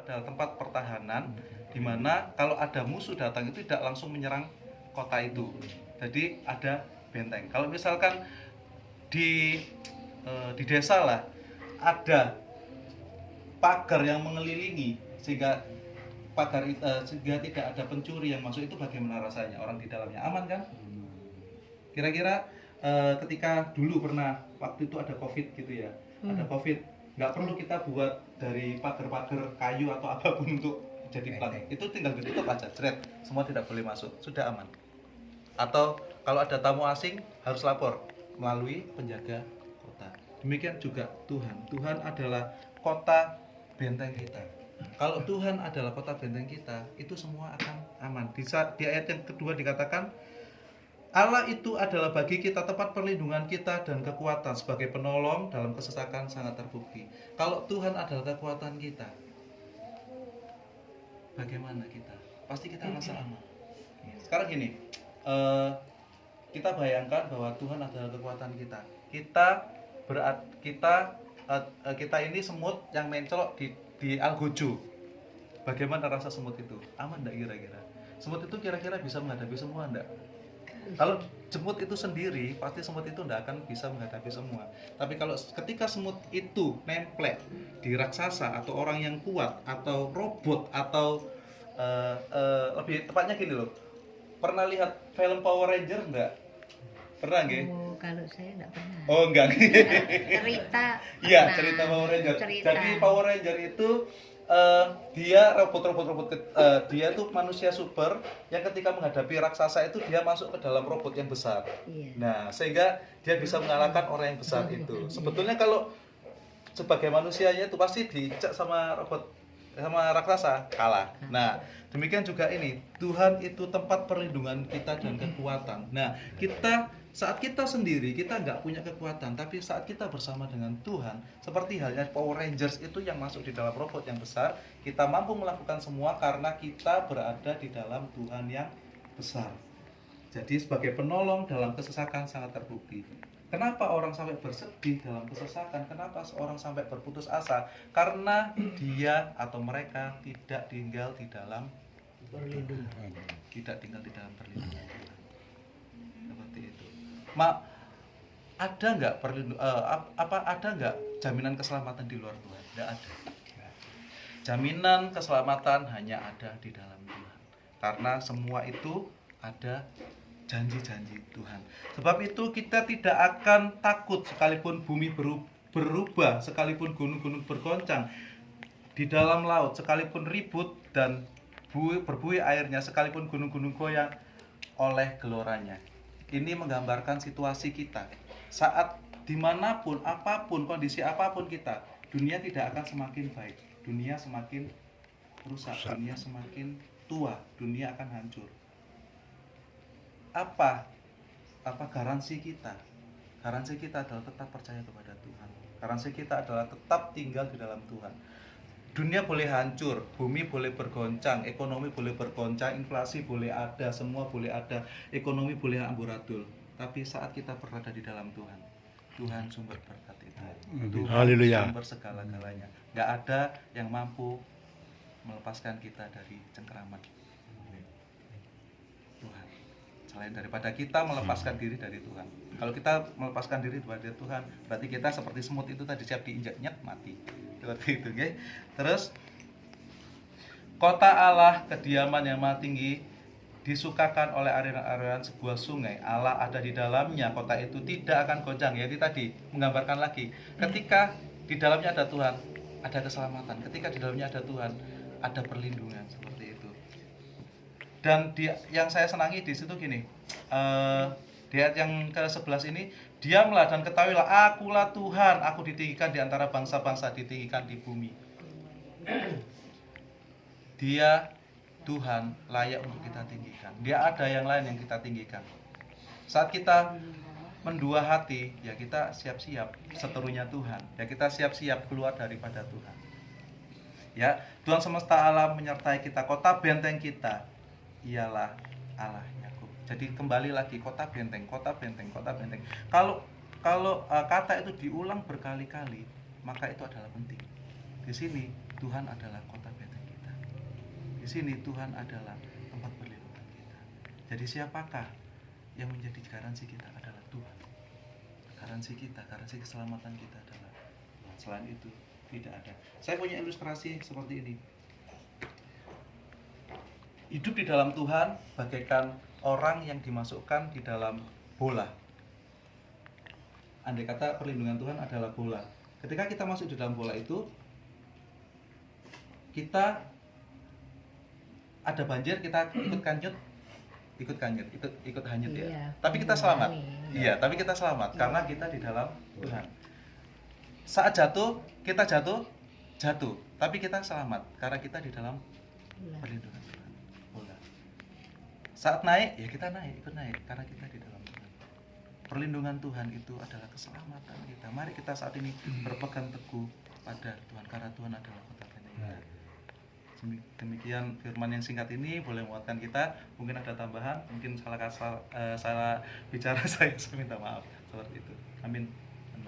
adalah tempat pertahanan, di mana kalau ada musuh datang itu tidak langsung menyerang kota itu. Jadi ada benteng. Kalau misalkan di desa lah ada pagar yang mengelilingi sehingga sehingga tidak ada pencuri yang masuk, itu bagaimana rasanya? Orang di dalamnya aman kan? Kira-kira ketika dulu pernah waktu itu ada COVID gitu ya, ada COVID, nggak perlu kita buat dari pagar-pagar kayu atau apapun untuk jadi plat, itu tinggal ditutup aja, jret, semua tidak boleh masuk, sudah aman. Atau kalau ada tamu asing harus lapor melalui penjaga kota. Demikian juga Tuhan adalah kota benteng kita. Kalau Tuhan adalah kota benteng kita, itu semua akan aman. Di ayat yang kedua dikatakan, Allah itu adalah bagi kita tempat perlindungan kita dan kekuatan sebagai penolong dalam kesesakan sangat terbukti. Kalau Tuhan adalah kekuatan kita, bagaimana kita? Pasti kita merasa aman. Sekarang gini, kita bayangkan bahwa Tuhan adalah kekuatan kita. Kita ini semut yang mencolok di algojo. Bagaimana rasa semut itu? Aman enggak kira-kira? Semut itu kira-kira bisa menghadapi semua enggak? Kalau semut itu sendiri, pasti semut itu enggak akan bisa menghadapi semua. Tapi kalau ketika semut itu nempel di raksasa atau orang yang kuat atau robot atau lebih tepatnya gini loh. Pernah lihat film Power Ranger enggak? Pernah nggak? Oh, kalau saya enggak pernah. Oh, enggak. Cerita. Iya, cerita Power Ranger. Jadi Power Ranger itu dia robot, dia tuh manusia super yang ketika menghadapi raksasa itu dia masuk ke dalam robot yang besar. Iya. Nah, sehingga dia bisa mengalahkan orang yang besar itu. Sebetulnya kalau sebagai manusianya itu pasti dicek sama robot, sama raksasa, kalah. Nah, demikian juga ini, Tuhan itu tempat perlindungan kita dan kekuatan. Nah, saat kita sendiri, kita nggak punya kekuatan, tapi saat kita bersama dengan Tuhan, seperti halnya Power Rangers itu yang masuk di dalam robot yang besar, kita mampu melakukan semua karena kita berada di dalam Tuhan yang besar. Jadi sebagai penolong dalam kesesakan sangat terbukti. Kenapa orang sampai bersedih dalam kesesakan? Kenapa seorang sampai berputus asa? Karena dia atau mereka tidak tinggal di dalam perlindungan. Tidak tinggal di dalam perlindungan Tuhan. Seperti itu. Ada nggak ada nggak jaminan keselamatan di luar Tuhan? Tidak ada. Jaminan keselamatan hanya ada di dalam Tuhan. Karena semua itu ada janji-janji Tuhan. Sebab itu kita tidak akan takut sekalipun bumi berubah, sekalipun gunung-gunung bergoncang di dalam laut, sekalipun ribut dan berbuih airnya, sekalipun gunung-gunung goyang oleh geloranya. Ini menggambarkan situasi kita. Saat dimanapun, apapun, kondisi apapun kita, dunia tidak akan semakin baik. Dunia semakin rusak, dunia semakin tua, dunia akan hancur. Apa garansi kita? Garansi kita adalah tetap percaya kepada Tuhan. Garansi kita adalah tetap tinggal di dalam Tuhan. Dunia boleh hancur, bumi boleh bergoncang, ekonomi boleh bergoncang, inflasi boleh ada, semua boleh ada, ekonomi boleh amburadul. Tapi saat kita berada di dalam Tuhan, Tuhan sumber berkat itu. Tuhan sumber segala-galanya. Gak ada yang mampu melepaskan kita dari cengkeraman Tuhan. Selain daripada kita melepaskan diri dari Tuhan. Kalau kita melepaskan diri dari Tuhan, berarti kita seperti semut itu tadi, siap diinjak mati. Seperti itu, okay? Terus kota Allah, kediaman yang maha tinggi, disukakan oleh aliran-aliran sebuah sungai. Allah ada di dalamnya, kota itu tidak akan goncang. Jadi tadi menggambarkan lagi, ketika di dalamnya ada Tuhan, ada keselamatan. Ketika di dalamnya ada Tuhan, ada perlindungan, seperti itu. Dan yang saya senangi di situ gini, di ayat yang ke-11 ini, diamlah dan ketahuilah, akulah Tuhan, aku ditinggikan di antara bangsa-bangsa, ditinggikan di bumi. Dia Tuhan layak untuk kita tinggikan. Dia ada yang lain yang kita tinggikan. Saat kita mendua hati, ya kita siap-siap seterunya Tuhan. Ya kita siap-siap keluar daripada Tuhan. Ya, Tuhan semesta alam menyertai kita, kota benteng kita ialah Allah Yakub. Jadi kembali lagi, kota benteng, kota benteng, kota benteng. Kalau kata itu diulang berkali-kali, maka itu adalah penting. Di sini Tuhan adalah kota benteng. sini Tuhan adalah tempat perlindungan kita. Jadi siapakah yang menjadi garansi kita adalah Tuhan. Garansi kita, garansi keselamatan kita adalah Tuhan. Selain itu tidak ada. Saya punya ilustrasi seperti ini. Hidup di dalam Tuhan bagaikan orang yang dimasukkan di dalam bola. Andai kata perlindungan Tuhan adalah bola. Ketika kita masuk di dalam bola itu, kita ada banjir, kita ikut hanyut, ikut hanyut ya. Iya, Tapi kita selamat. mengalami. Iya, tapi kita selamat karena kita di dalam Tuhan. Saat jatuh, kita jatuh. Tapi kita selamat karena kita di dalam Bola. perlindungan Tuhan. Bola. Saat naik, ya kita ikut naik karena kita di dalam Tuhan. Perlindungan Tuhan itu adalah keselamatan kita. Mari kita saat ini berpegang teguh pada Tuhan karena Tuhan adalah kota benteng kita. Demikian firman yang singkat ini boleh menguatkan kita. Mungkin ada tambahan, mungkin salah bicara saya minta maaf seperti itu. Amin.